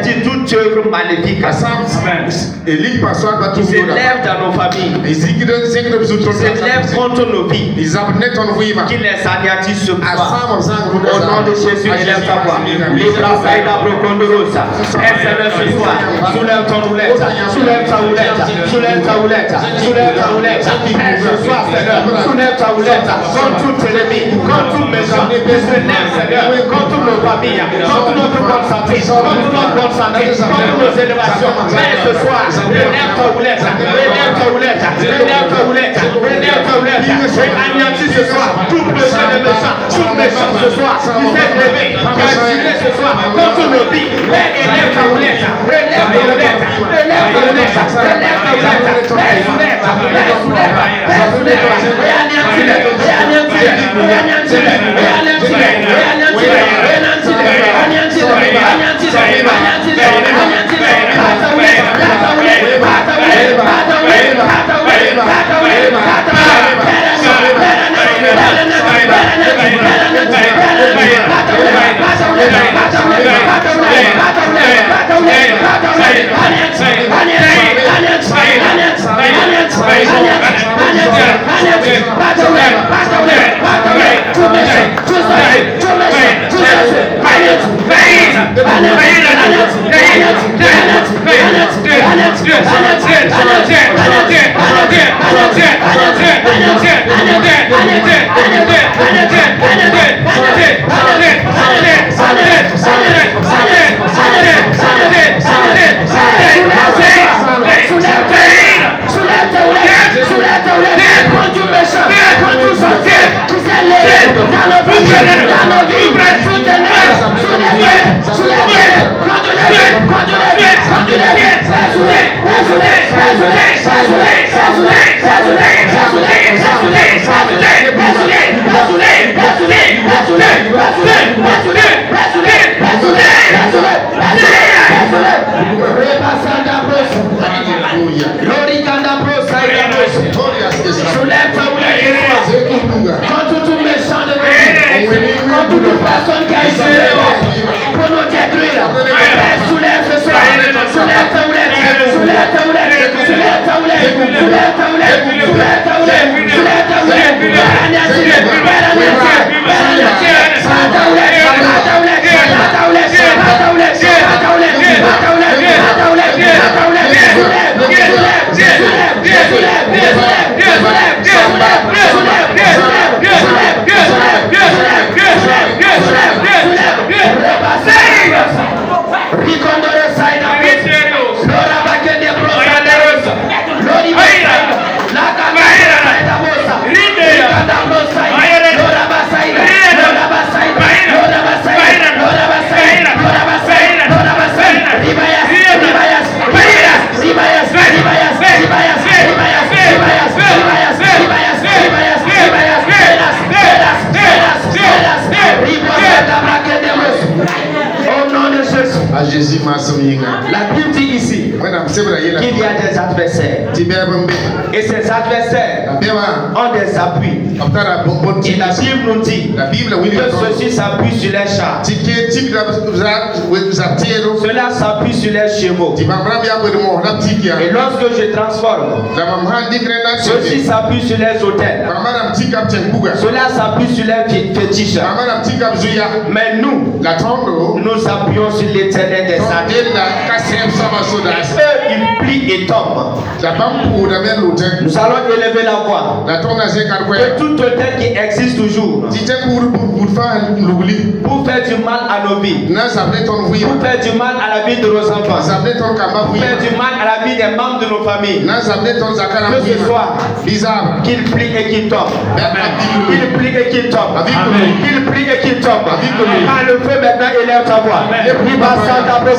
anéantir toute œuvre maléfique qui s'élève dans nos familles, qui s'élève contre nos vies, qu'il les anéantisse ce soir. Au nom de Jésus, élève ta voix. Seigneur, ce soir, soulève ton roulette, soulève ta roulette, soulève ta roulette, soulève ta roulette. Ce soir, Seigneur, soulève ta roulette contre tout ennemi, contre tout méchant. Je lève, Seigneur, contre nos familles, contre notre bonne santé, contre notre bonne santé, contre nos élévations. Mais ce soir, relève ta roulette, relève ta roulette, relève ta roulette, relève ta roulette. Et anéantis ce soir tout péché de méchant, tout méchant ce soir, qui s'est levé, qui a tiré ce soir contre nos vies. Relève ta roulette, relève ta roulette, relève ta roulette, relève ta roulette, La Bible dit ici qu'il y a des adversaires. Et ces adversaires ont des appuis. Et la Bible nous dit que ceci s'appuie sur les chars. Cela s'appuie sur les chevaux. Et lorsque je transforme, ceci s'appuie sur les autels. Cela s'appuie sur les fétiches. Mais nous, nous appuyons sur l'Éternel des armées. Eux, ils plient et tombent. Nous allons élever la voix. Que tout autel qui existe toujours pour faire du mal à nos vies, pour faire du mal à la vie de nos enfants, pour faire du mal à la vie des membres de nos familles, que ce soit qu'ils plient et qu'ils tombent, qu'ils plient et qu'ils tombent, qu'ils plient et qu'ils tombent. Quand le feu maintenant élève ta voix, il va s'entendre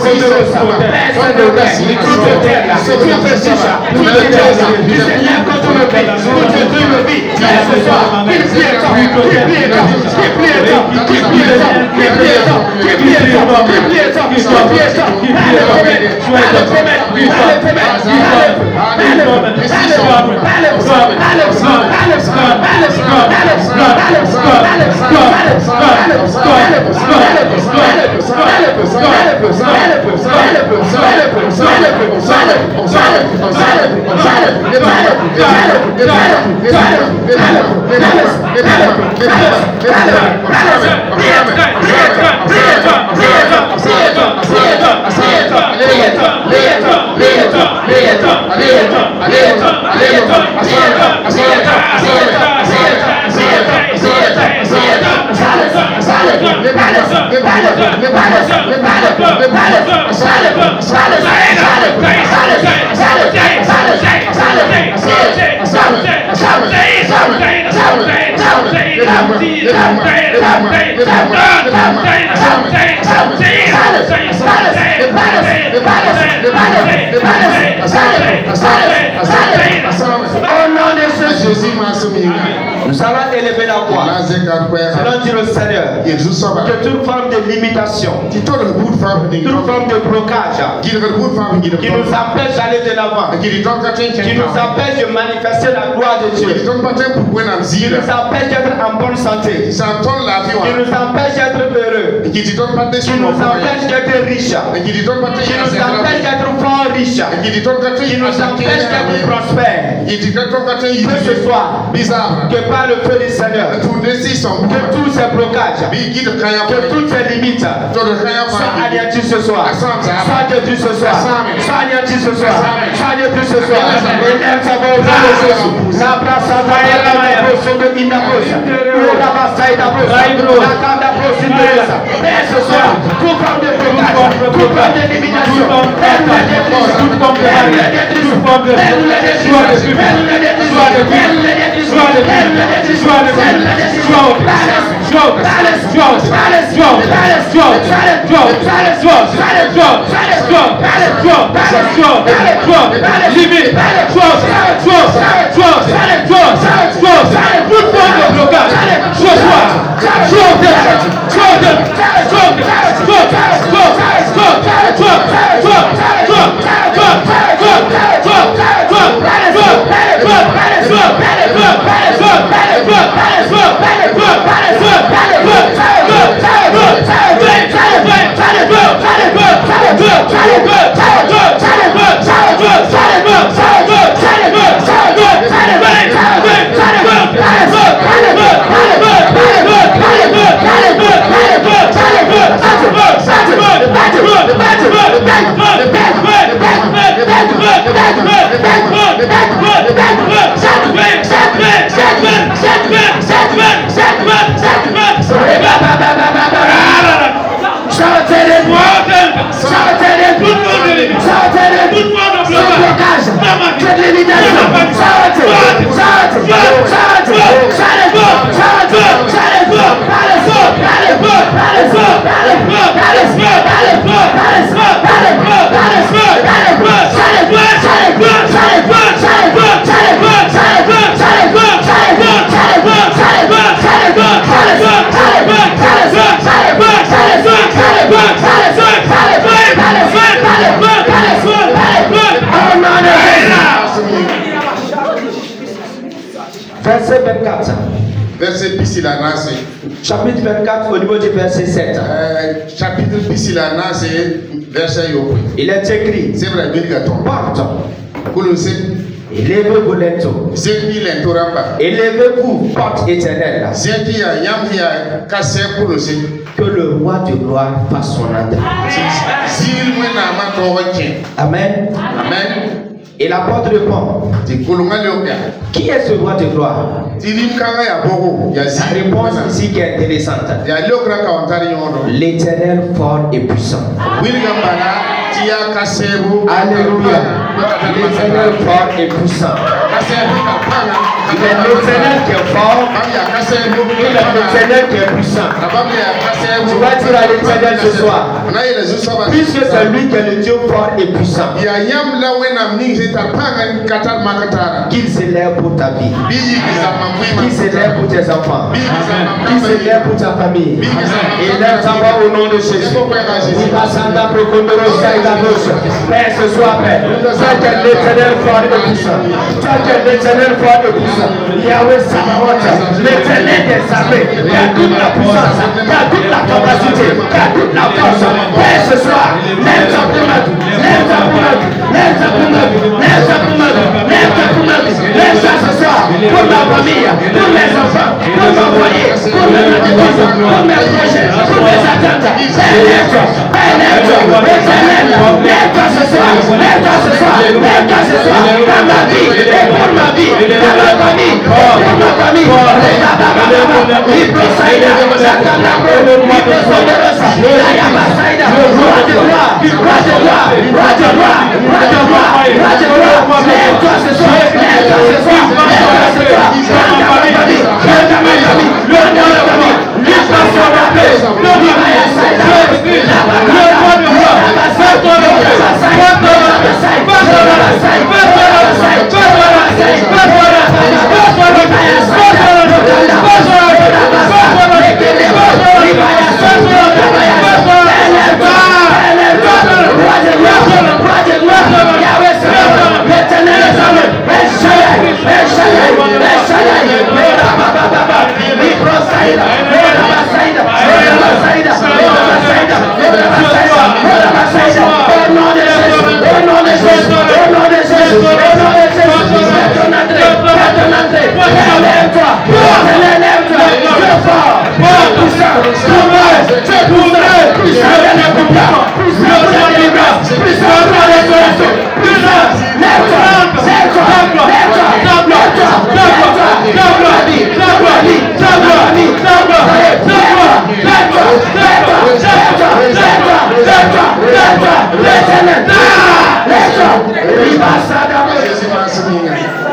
Nous allons élever la voix. Allons dire au Seigneur que toute forme de limitation, toute forme de blocage qui nous empêche d'aller de l'avant, qui nous empêche de manifester la gloire de Dieu, qui nous empêche d'être en bonne santé, qui nous empêche d'être heureux, qui nous empêche d'être riche, qui nous empêche d'être fort riche, qui nous empêche d'être prospère. Que ce soit que par le feu du Seigneur, que tous ces blocages, que toutes ces limites soient anéanties ce soir, soient détruites ce soir, soient anéanties ce soir, soient détruites ce soir. Élève sa voix au nom de Jésus. La place à la potion de Inaposa, la bataille d'Aposa, la carte d'Aposa, et ce soir, tout forme de blocage, tout forme d'élimination, toute forme Verset 24. Verset Pisilanase. Chapitre 24 au niveau du verset 7. Chapitre Pisilanase, verset Yoko. Il est écrit. C'est vrai, porte. Colossiens. Élevez-vous lento. Élevez-vous, porte éternelle. Que le roi de gloire fasse son entrée. Amen. Amen. Et la porte répond. Qui est ce roi de gloire? La réponse ici qui est intéressante. L'Éternel fort et puissant. Alléluia. L'Éternel fort et puissant. Il est l'Éternel qui est fort. Il est l'Éternel qui est puissant. Tu vas dire à l'Éternel ce soir, puisque c'est lui qui est le Dieu fort et puissant, qu'il s'élève pour ta vie, qu'il s'élève pour tes enfants, qu'il s'élève pour ta famille. Et lève ta voix au nom de Jésus. Père, ce soir, Père, toi qui es l'Éternel fort et puissant, toi qui es l'Éternel fort et puissant, Yahweh Sabaoth, l'Éternel des armées, qui a toute la puissance, qui a toute la capacité, qui a toute la force. Père, ce soir, lève ta pour ma vie, lève ta pour ma vie, lève ta pour ma vie, lève ta pour ma vie, ce soir. Dans ma famille, dans ma famille, le roi de roi, l'expansion de la paix, le roi de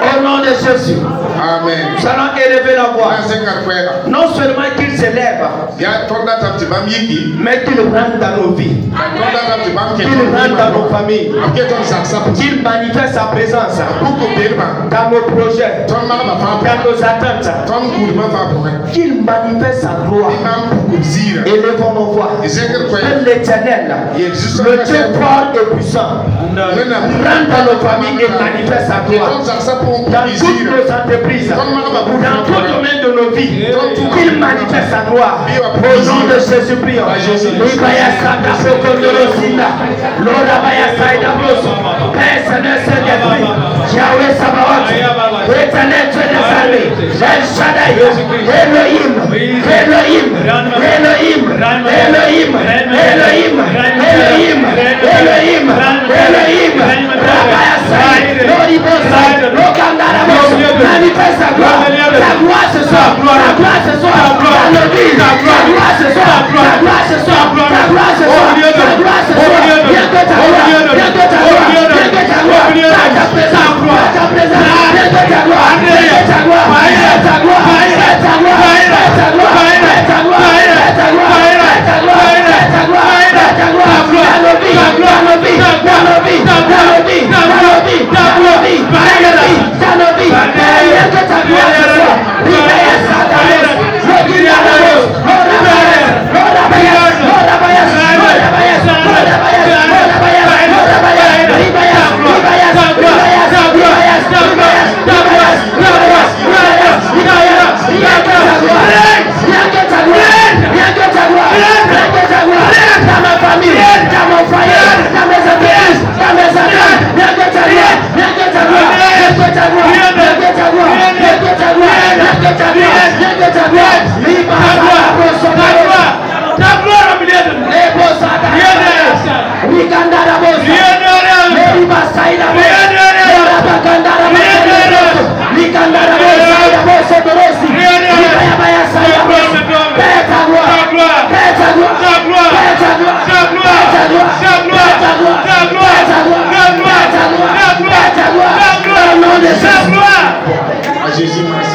Au nom de Jésus. Amen. Nous allons élever la voix. Non seulement qu'il s'élève, mais qu'il rentre dans nos vies, qu'il rentre dans nos familles, qu'il manifeste sa présence dans nos projets, dans nos attentes, qu'il manifeste sa gloire. Élevons nos voix. L'Éternel, le Dieu fort et puissant, rentre dans nos familles et manifeste sa gloire. Dans toutes nos entreprises, dans tout domaine de nos vies, qu'il manifeste sa gloire. Au nom de Jésus, prions. Père Seigneur, Saint-Esprit, Yahweh Sabaoth, Éternel Dieu des armées, El Shaddai, Elohim, Elohim, Elohim, Elohim, Elohim, Elohim, Elohim, Elohim, Rabbayasai, Loribosai, Lokandarabos, manifeste sa gloire, la gloire ce soir, la gloire ce soir, la gloire ce soir, la gloire ce soir, la gloire ce soir, la gloire ce soir, viens que ta gloire, viens que ta gloire, viens que ta gloire, ta présence, ta présence, viens que ta gloire, viens que ta gloire, viens que ta gloire, viens que ta gloire, viens que ta gloire, viens que ta gloire, viens que ta gloire, viens que ta gloire, viens que ta gloire, viens que ta gloire, dans nos vies, dans nos vies, dans nos vies, dans nos vies, dans nos vies, dans nos vies, dans nos vies, viens que ta gloire ce soir, libère Satan,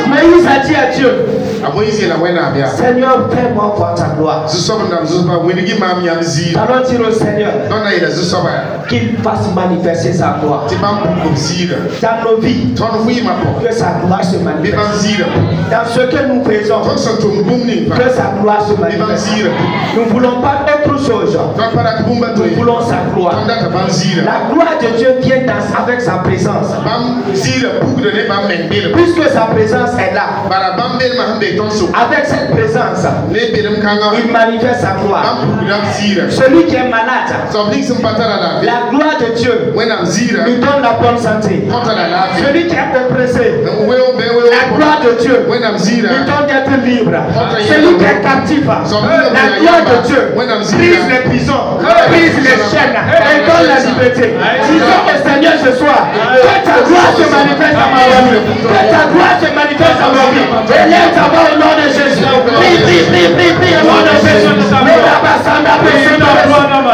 Moïse a dit à Dieu, Seigneur, fais-moi voir ta gloire. Allons dire au Seigneur qu'il fasse manifester sa gloire dans nos vies, que sa gloire se manifeste. Dans ce que nous faisons, que sa gloire se manifeste. Nous ne voulons pas autre chose. Nous voulons sa gloire. La gloire de Dieu vient avec sa présence. Puisque sa présence est là, avec cette présence, il manifeste sa gloire. Celui qui est malade, la gloire de Dieu lui donne la bonne santé. Celui qui est oppressé, la gloire de Dieu lui donne d'être libre. Celui qui est captif, la gloire de Dieu brise les prisons, brise les chaînes et donne la liberté. Disons au Seigneur ce soir, que ta gloire se manifeste à ma vie, que ta gloire se manifeste à ma vie. Élève ta voix au nom de Jésus. Prie, prie, prie, prie, prie au nom de Jésus.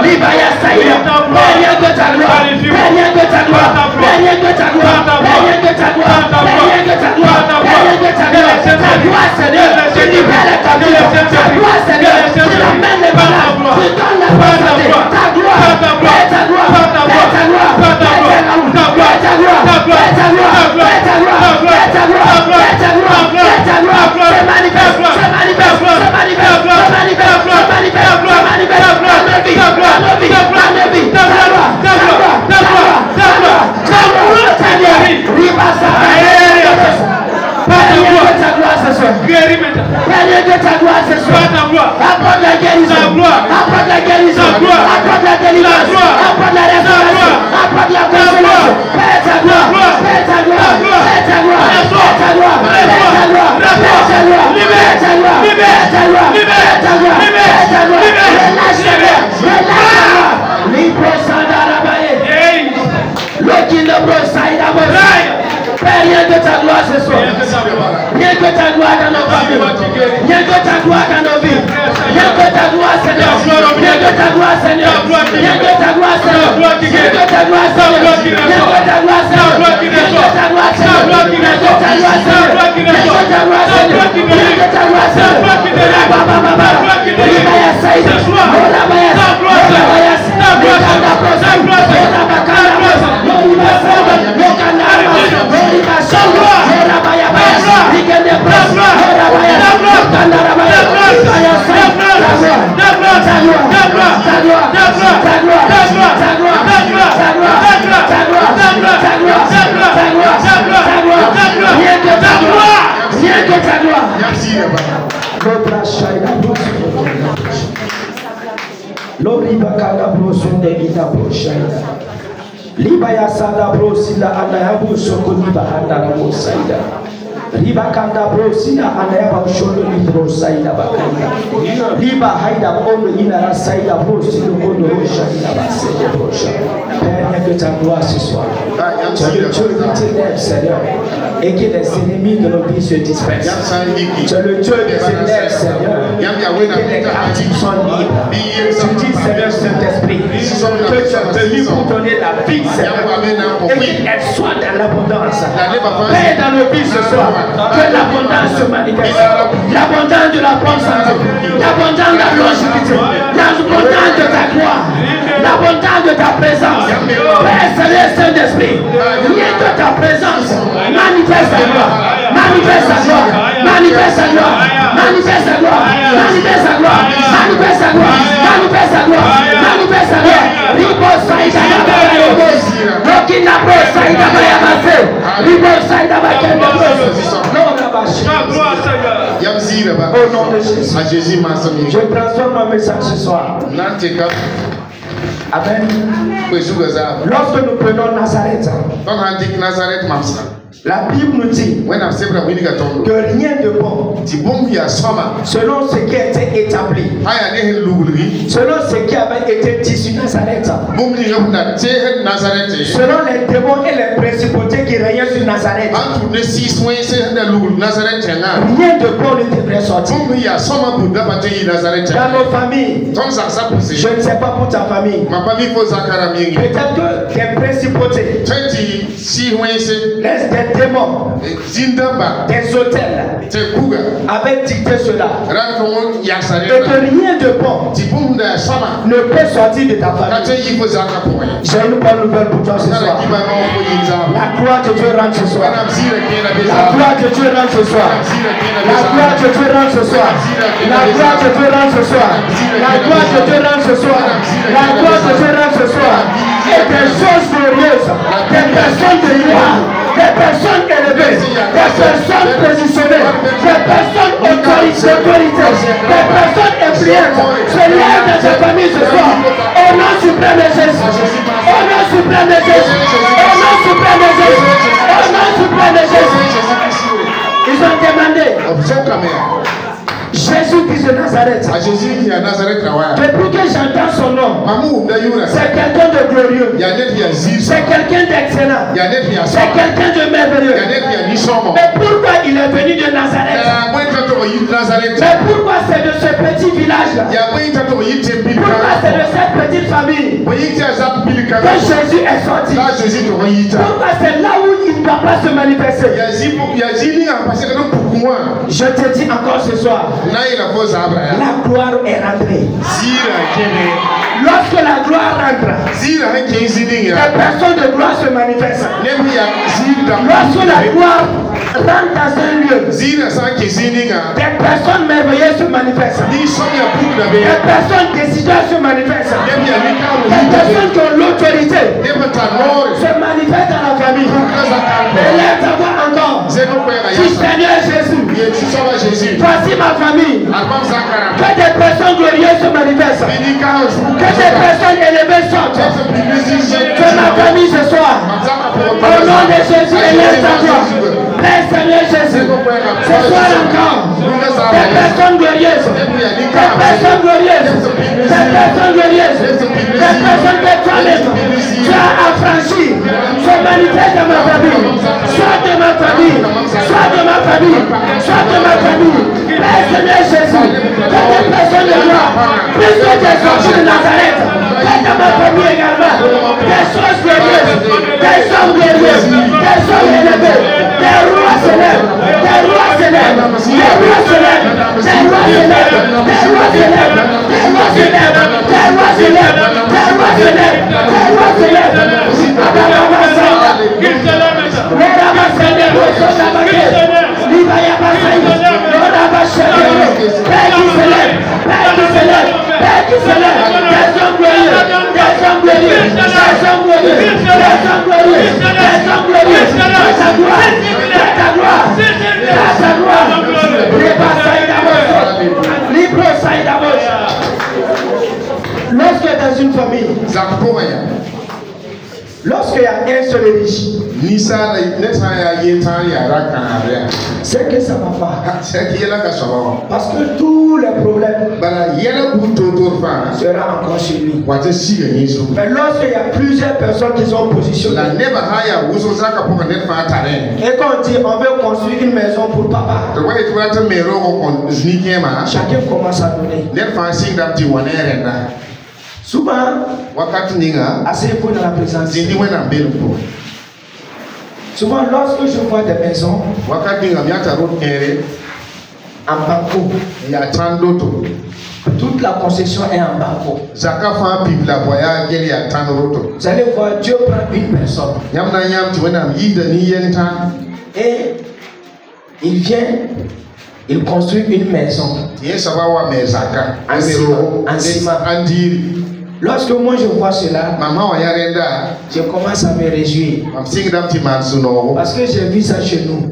Libaya Saïda, rien que ta gloire, rien que ta gloire, rien que ta gloire, rien que ta gloire. Guéris maintenant. Période de ta gloire ce soir. Apporte la guérison. Apporte la guérison. Apporte la délivrance. Apporte la restauration. Apporte la consolation. Père ta gloire. Père ta gloire. Père ta gloire. Père ta gloire. Père ta gloire. Père ta gloire. Libère ta gloire. Libère ta gloire. Libère ta gloire. Libère ta gloire. Relâche ta gloire. Relâche ta gloire. Libre Sandarabaye. Lokino Brosaïda Brosaïda. Père, rien que ta gloire ce soir. Rien que ta gloire dans nos familles. Rien que ta gloire dans nos vies. Rien que ta gloire, Seigneur. Rien que ta gloire, Seigneur. Rien que ta gloire, Seigneur. Rien que ta gloire, Seigneur. Rien que ta gloire, Seigneur. Rien que ta gloire, Seigneur. Rien que ta gloire, Seigneur. Rien que ta gloire, Seigneur. Rien que ta gloire, Seigneur. Libaya sada bro sila anayabu soko liba andara mo saida. Riba kanda bro sila anayaba shono libro saida bakanda. Riba haida ono inara saida bro sila ono rosha inaba saida rosha. Père, que ta gloire ce soir. Tu as le Dieu qui t'élève, Seigneur, et que les ennemis de nos vies se dispersent. Tu es le Dieu qui t'élève, Seigneur, et que les captifs sont libres. Tu dis, Seigneur Saint-Esprit, que tu es venu pour donner la vie, Seigneur, et qu'elle soit dans l'abondance. Père, dans nos vies ce soir, que l'abondance se manifeste. L'abondance de la bonne santé, l'abondance de la longévité, l'abondance de ta gloire, l'abondance de ta présence. Père, Seigneur Saint-Esprit, rien que ta présence, manifeste ta gloire, manifeste ta gloire, manifeste ta gloire, manifeste ta gloire, manifeste ta gloire, manifeste ta gloire, manifeste ta gloire, manifeste ta gloire. Ribo Saïda Bakayobos, Rokina Bro Saïda Bayamase, Ribo Saïda Bakayobos. Au nom de Jésus, je transforme mon message ce soir. Amen. Lorsque nous prenons Nazareth, la Bible nous dit que rien de bon, selon ce qui a été établi, selon ce qui avait été dit sur Nazareth, selon les démons et les principautés qui régnaient sur Nazareth, rien de bon ne devrait sortir. Dans nos familles, je ne sais pas pour ta famille, peut-être que les principautés, les démons, des hôtels avaient dicté cela, et que rien de bon ne peut sortir de ta famille. J'ai une bonne nouvelle pour toi ce soir. La gloire de Dieu rentre ce soir. La gloire de Dieu rentre ce soir. La gloire de Dieu rentre ce soir. La gloire de Dieu rentre ce soir. La gloire de Dieu rentre ce soir. La gloire de Dieu rentre ce soir. Et des choses glorieuses, des personnes de gloire, des personnes élevées, des personnes positionnées, des personnes autorité, des personnes influentes se lèvent dans cette famille ce soir. Au nom suprême de Jésus. Au nom suprême de Jésus. Au nom suprême de Jésus. Au nom suprême de Jésus. Ils ont demandé Jésus-Christ de Nazareth. Depuis que j'entends son nom, c'est quelqu'un de glorieux, c'est quelqu'un d'excellent, c'est quelqu'un de merveilleux. Mais pourquoi il est venu de Nazareth? Mais pourquoi c'est de ce petit village-là? Pourquoi c'est de cette petite famille que Jésus est sorti? Pourquoi c'est là où il ne va pas se manifester? Je te dis encore ce soir, la gloire est rentrée. Lorsque la gloire rentre, les personnes de gloire se manifestent. Lorsque la gloire rentre dans un lieu, des personnes merveilleuses se manifestent. Des personnes décideurs se manifestent. Des personnes qui ont l'autorité se manifestent dans la famille. Élève ta voix encore. Si Seigneur Jésus, Que des personnes glorieuses se manifestent. Que des personnes élevées sortent. Que ma famille ce soir, au nom de Jésus, élève ta voix. Père Seigneur Jésus, ce soir encore, des personnes glorieuses, des personnes glorieuses, des personnes glorieuses, des personnes que toi-même, tu as affranchies, se manifestent dans ma famille, soit de ma famille, soit de ma famille, soit de ma famille. Père Seigneur Jésus, que des personnes de gloire, plus que des sorties de Nazareth, que dans ma famille également, des choses glorieuses, des hommes glorieux, des hommes élevés, des rois célèbres, des rois célèbres, des rois célèbres, des rois célèbres, des rois célèbres, des rois célèbres, des rois célèbres, des rois célèbres, des rois célèbres. Lorsque dans une famille, lorsqu'il y a un seul riche, c'est que ça va pas. Parce que tous les problèmes seront encore chez lui. Mais lorsqu'il y a plusieurs personnes qui sont positionnées, et quand on dit on veut construire une maison pour papa, chacun commence à donner. Souvent, assez pour dans la présence. Souvent, lorsque je vois des maisons en banco, toute la concession est en banco. Vous allez voir, Dieu prend une personne et il vient, il construit une maison en ciment. Lorsque moi je vois cela, je commence à me réjouir. Parce que j'ai vu ça chez nous.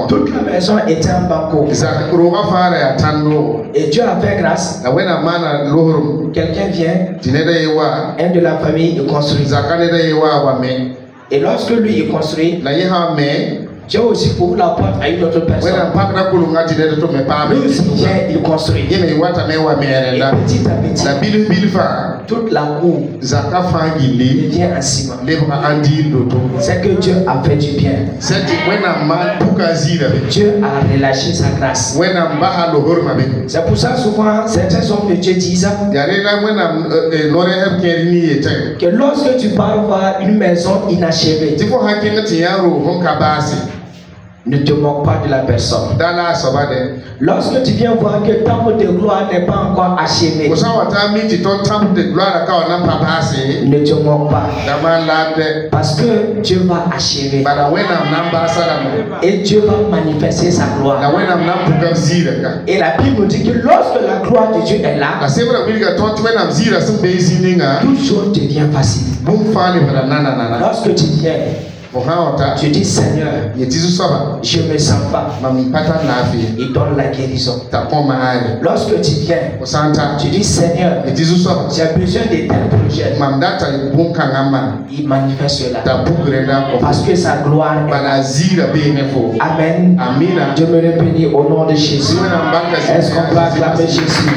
Toute la maison était en banco. Et Dieu a fait grâce. Quelqu'un vient, un de la famille, il construit. Et lorsque lui il construit, Dieu aussi ouvre la porte à une autre personne. Lui aussi vient, il construit. Et petit à petit, toute la cour devient un ciment. C'est que Dieu a fait du bien. Dieu a relâché sa grâce. C'est pour ça souvent certains hommes de Dieu disent que lorsque tu pars voir une maison inachevée, ne te moque pas de la personne. Lorsque tu viens voir que le temple de gloire n'est pas encore achevé, ne te moque pas. Parce que Dieu va achever. Et Dieu va manifester sa gloire. Et la Bible nous dit que lorsque la gloire de Dieu est là, toute chose devient facile. Lorsque tu viens, tu dis Seigneur, je ne me sens pas. Il donne la guérison. Lorsque tu viens, tu dis Seigneur, j'ai besoin de tel projet. Il manifeste cela. Parce que sa gloire est là. Amen. Dieu me le bénit au nom de Jésus. Est-ce qu'on peut acclamer Jésus?